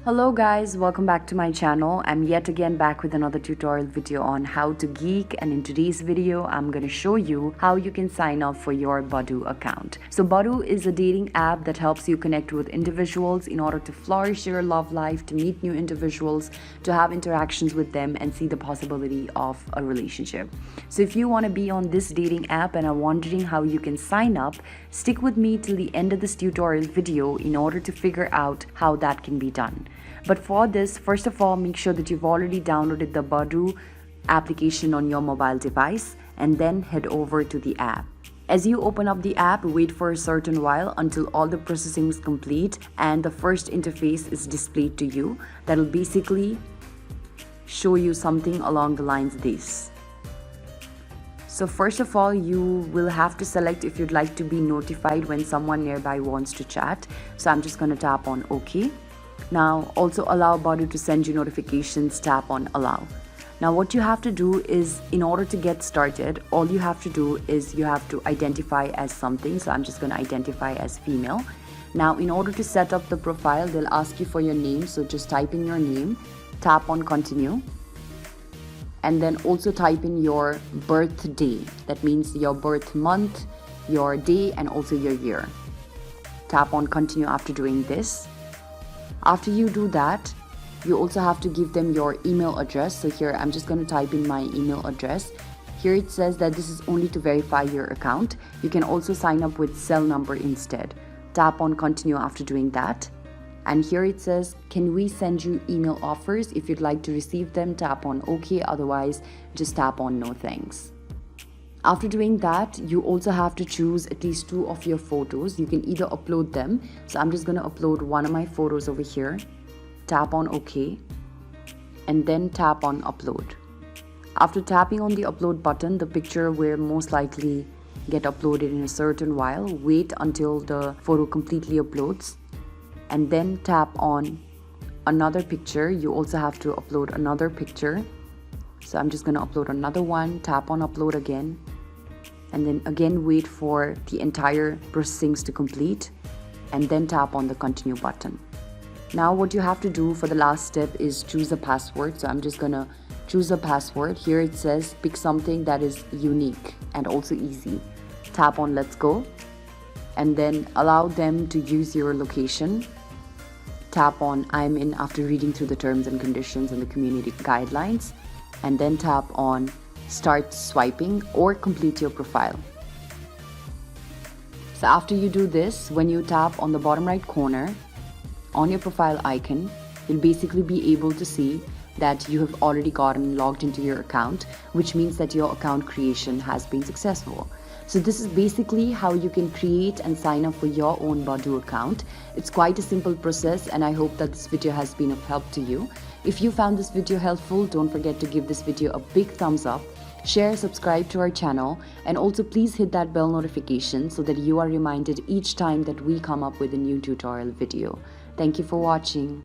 Hello guys, welcome back to my channel. I'm yet again back with another tutorial video on how to geek, and in today's video I'm going to show you how you can sign up for your Badoo account. So Badoo is a dating app that helps you connect with individuals in order to flourish your love life, to meet new individuals, to have interactions with them and see the possibility of a relationship. So if you want to be on this dating app and are wondering how you can sign up, stick with me till the end of this tutorial video in order to figure out how that can be done. But for this, first of all, make sure that you've already downloaded the Badoo application on your mobile device and then head over to the app. As you open up the app, wait for a certain while until all the processing is complete and the first interface is displayed to you. That'll basically show you something along the lines of this. So first of all, you will have to select if you'd like to be notified when someone nearby wants to chat. So I'm just going to tap on OK. Now also allow Badoo to send you notifications, tap on allow. Now what you have to do is, in order to get started, all you have to do is you have to identify as something. So I'm just going to identify as female. Now in order to set up the profile, they'll ask you for your name. So just type in your name, tap on continue. And then also type in your birthday. That means your birth month, your day, and also your year. Tap on continue after doing this. After you do that, you also have to give them your email address. So here I'm just going to type in my email address. Here it says that this is only to verify your account. You can also sign up with cell number instead. Tap on continue after doing that. And here it says, can we send you email offers? If you'd like to receive them, tap on OK. Otherwise, just tap on no thanks. After doing that, you also have to choose at least 2 of your photos. You can either upload them. So I'm just going to upload one of my photos over here. Tap on OK. And then tap on upload. After tapping on the upload button, the picture will most likely get uploaded in a certain while. Wait until the photo completely uploads. And then tap on another picture. You also have to upload another picture. So I'm just going to upload another one. Tap on upload again. And then again wait for the entire processings to complete. And then tap on the continue button. Now what you have to do for the last step is choose a password. So I'm just going to choose a password. Here it says pick something that is unique and also easy. Tap on let's go. And then allow them to use your location. Tap on I'm in after reading through the terms and conditions and the community guidelines. And then tap on start swiping or complete your profile. So after you do this, when you tap on the bottom right corner on your profile icon, you'll basically be able to see that you have already gotten logged into your account, which means that your account creation has been successful. So this is basically how you can create and sign up for your own Badoo account. It's quite a simple process, and I hope that this video has been of help to you. If you found this video helpful, don't forget to give this video a big thumbs up, share, subscribe to our channel, and also please hit that bell notification so that you are reminded each time that we come up with a new tutorial video. Thank you for watching.